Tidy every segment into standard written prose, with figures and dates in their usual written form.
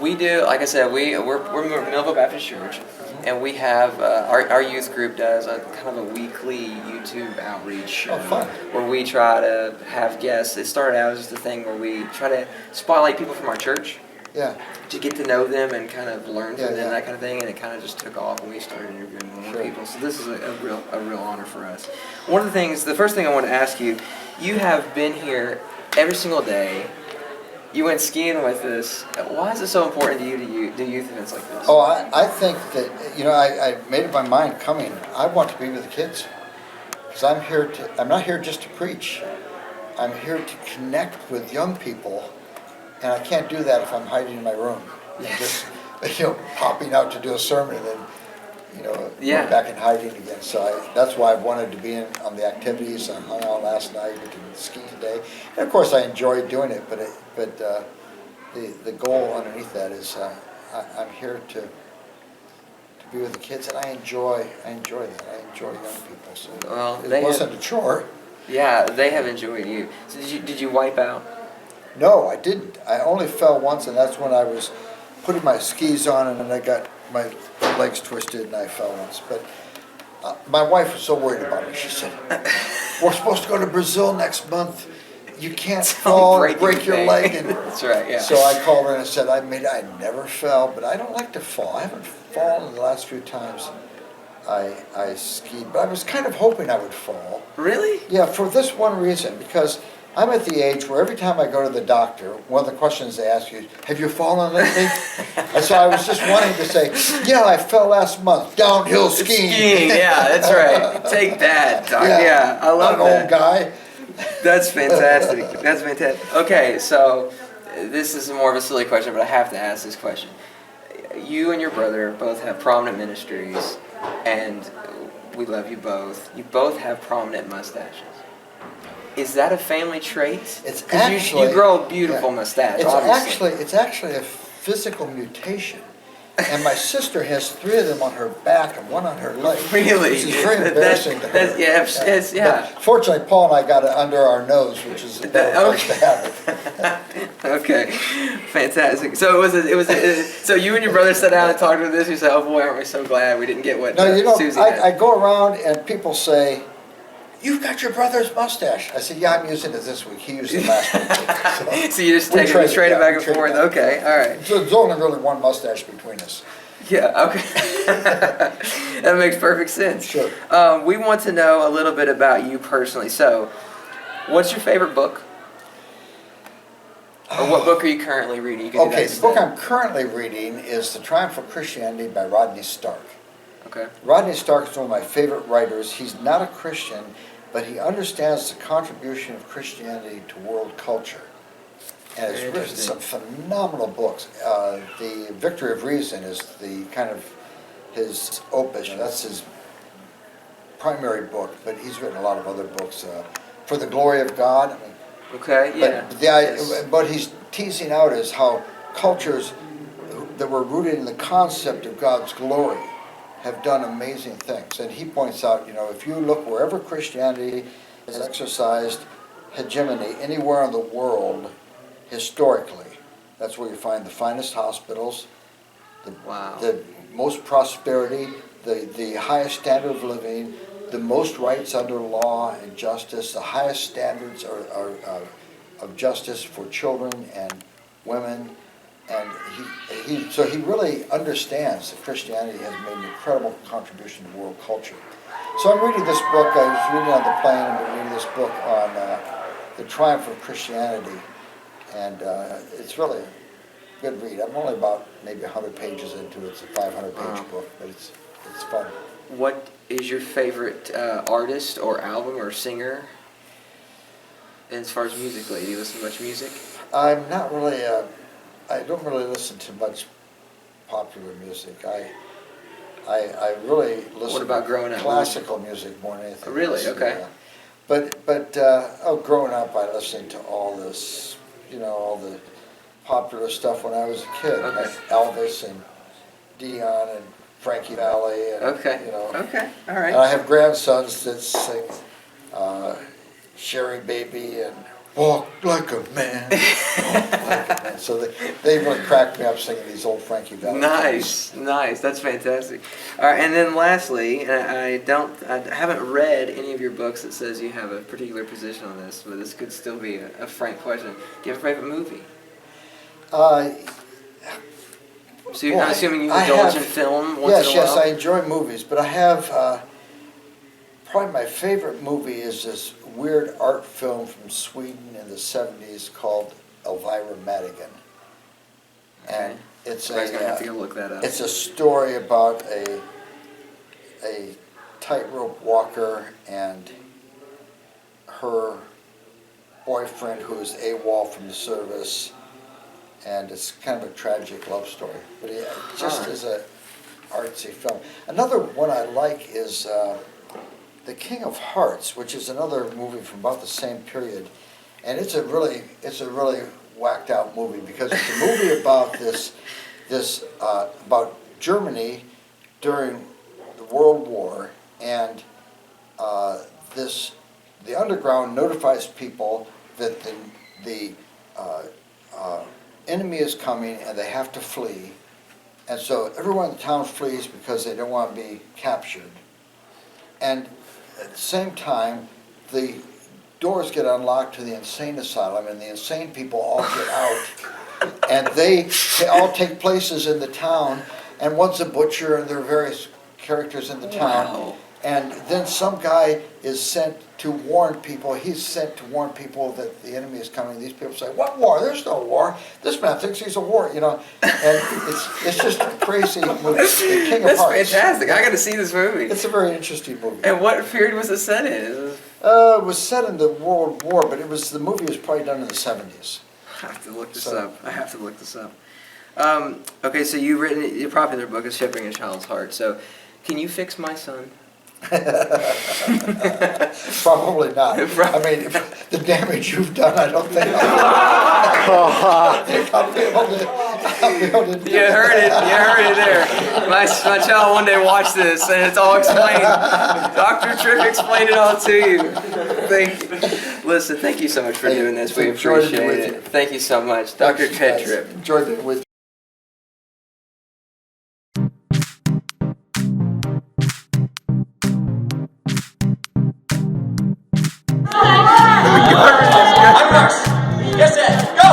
We do, like I said, we're Millville Baptist Church, and we have our youth group does a kind of a weekly YouTube outreach fun. where we try to have guests. It started out as just a thing where we try to spotlight people from our church. Yeah. To get to know them and kind of learn from them, yeah. that kind of thing, and it kind of just took off when we started interviewing more people. So this is a real honor for us. One of the things, the first thing I want to ask you, you have been here every single day. You went skiing with us. Why is it so important to you to do youth events like this? Oh, I think that, I made up my mind coming. I want to be with the kids. Because I'm not here just to preach. I'm here to connect with young people. And I can't do that if I'm hiding in my room. Just, popping out to do a sermon and then, going back and hiding again. So that's why I wanted to be in on the activities. I hung out last night, we can ski today. And of course I enjoy doing it, but the goal underneath that is I'm here to be with the kids, and I enjoy that. I enjoy young people. So it wasn't a chore. Yeah, they have enjoyed you. So did you wipe out? No, I didn't. I only fell once, and that's when I was putting my skis on, and then I got my legs twisted, and I fell once. But my wife was so worried about me. She said, "We're supposed to go to Brazil next month. You can't fall and break your leg." And that's right. Yeah. So I called her and I said, I never fell, but I don't like to fall. I haven't fallen the last few times I skied, but I was kind of hoping I would fall. Really? Yeah, for this one reason, because I'm at the age where every time I go to the doctor, one of the questions they ask you is, have you fallen lately? And so I was just wanting to say, yeah, I fell last month, downhill skiing. Skiing, yeah, that's right. Take that, Doc. Yeah, I love that. An old guy. That's fantastic. That's fantastic. Okay, so this is more of a silly question, but I have to ask this question. You and your brother both have prominent ministries, and we love you both. You both have prominent mustaches. Is that a family trait? It's actually you grow a beautiful mustache. It's actually a physical mutation. And my sister has 3 of them on her back and 1 on her leg. Really? Which is very embarrassing to her. Yeah. But fortunately, Paul and I got it under our nose, which is a better place to have it. Okay, fantastic. So so you and your brother sat down and talked about this. You said, "Oh boy, aren't we so glad we didn't get what Susie had." I go around and people say, "You've got your brother's mustache." I said, "Yeah, I'm using it this week. He used it last week." So you just trade it back and forth. Okay, all right. So there's only really one mustache between us. Yeah, okay. That makes perfect sense. Sure. We want to know a little bit about you personally. So, what's your favorite book? Or what book are you currently reading? Okay, the book I'm currently reading is The Triumph of Christianity by Rodney Stark. Okay. Rodney Stark is one of my favorite writers. He's not a Christian, but he understands the contribution of Christianity to world culture. And has written some phenomenal books. The Victory of Reason is the kind of his opus. That's his primary book, but he's written a lot of other books. For the Glory of God. Okay, yeah. But what he's teasing out is how cultures that were rooted in the concept of God's glory have done amazing things. And he points out, if you look wherever Christianity has exercised hegemony anywhere in the world, historically, that's where you find the finest hospitals, the most prosperity, the highest standard of living, the most rights under law and justice, the highest standards of justice for children and women. And he really understands that Christianity has made an incredible contribution to world culture. So I'm reading this book. I was reading on the plane, and I'm reading this book on the triumph of Christianity, and it's really a good read. I'm only about maybe 100 pages into it. It's a 500-page book, but it's fun. What is your favorite artist or album or singer? As far as musically, do you listen to much music? I'm not really. I don't really listen to much popular music. I really listen. What about growing up? To classical music more than anything. Really? else. Okay. Yeah. But growing up, I listened to all this, all the popular stuff when I was a kid, like Elvis and Dion and Frankie Valli. And, Okay, all right. And I have grandsons that sing Sherry Baby and walk like a man, walk like a man. So they really cracked me up singing these old Frankie Valli songs. Nice. That's fantastic. All right, and then lastly, and I haven't read any of your books that says you have a particular position on this, but this could still be a frank question. Do you have a favorite movie? So I'm assuming you indulge in film once in a while? Yes, I enjoy movies, but I have, probably my favorite movie is this weird art film from Sweden in the 70s called Elvira Madigan. And it's I'm gonna have to go look that up. It's a story about a tightrope walker and her boyfriend who is AWOL from the service, and it's kind of a tragic love story. But it just is a artsy film. Another one I like is The King of Hearts, which is another movie from about the same period, and it's a really whacked out movie because it's a movie about about Germany during the World War, and the underground notifies people that the enemy is coming and they have to flee, and so everyone in the town flees because they don't want to be captured. And at the same time, the doors get unlocked to the insane asylum, and the insane people all get out, and they all take places in the town, and one's a butcher, and there are various characters in the town. Wow. And then some guy is sent to warn people. He's sent to warn people that the enemy is coming. These people say, "What war? There's no war. This man thinks he's a war," And it's just a crazy movie. The King of Hearts. That's fantastic. I got to see this movie. It's a very interesting movie. And what period was it set in? It was set in the World War, but the movie was probably done in the 70s. I have to look this up. Okay, so you've written your popular book is Shepherding a Child's Heart. So, can you fix my son? Probably not. I mean, the damage you've done, I don't think I'll be able to do You heard it there. My child one day watched this, and it's all explained. Dr. Tripp explained it all to you. Thank you. Listen, thank you so much for doing this. We appreciate it. Thank you so much. Dr. Ted Tripp. Enjoyed it with you. Yes, Ed, go!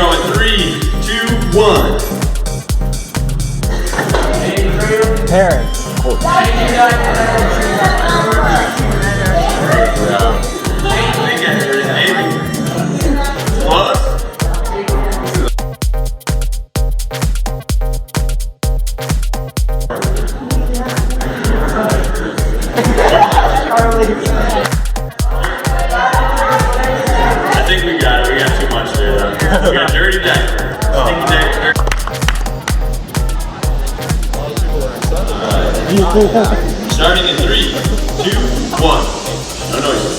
go in 3, 2, 1. Parents. I think we got it. We got too much there. We got dirty diaper. Starting in 3, 2, 1. No noises.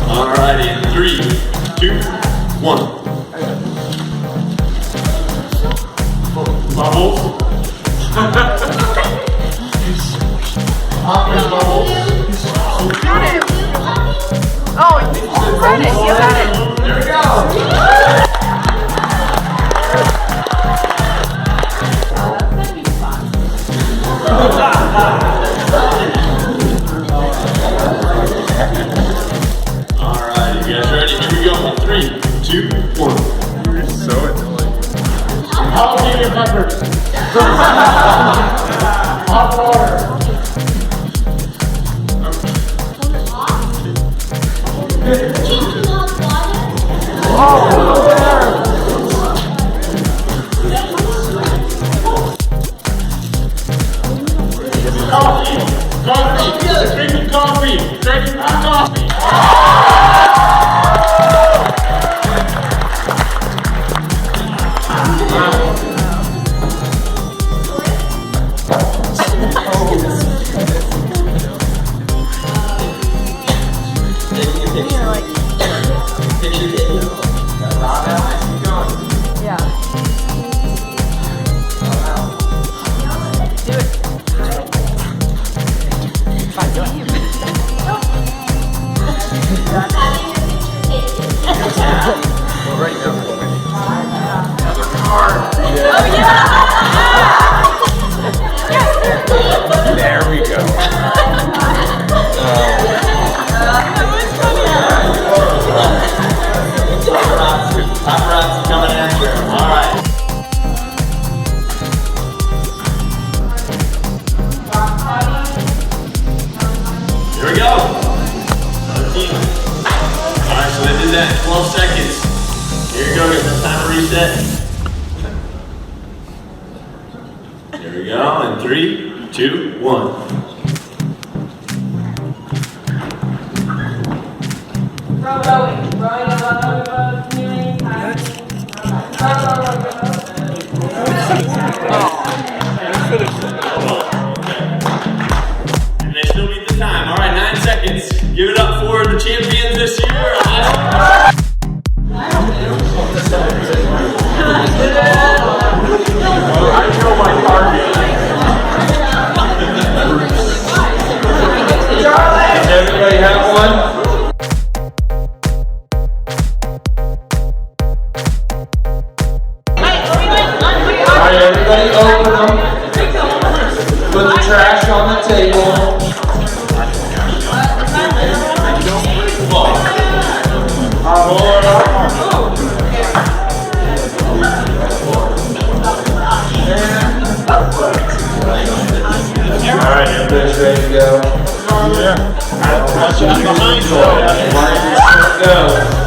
Alrighty, in 3, 2, 1. Bubbles. Got it. Oh, you got it. You got it. There we go. Alright, you guys ready? Here we go. 3, 2, 1. You're so annoying. Jalapeno peppers. Hot water. Coffee. Drinking coffee. Drinking coffee. There we go. Paparazzi coming after him. Alright. Here we go. Another team. Alright, so they did that in 12 seconds. Here you go, get some time to reset. Here we go, in 3, 2, 1. And they still beat the time. All right, 9 seconds. Give it up for the champions this year. I know my target. Does everybody have one? Alright, everybody open them. Put the trash on the table. Alright, everybody's ready to go. Yeah. I'm behind you. Go.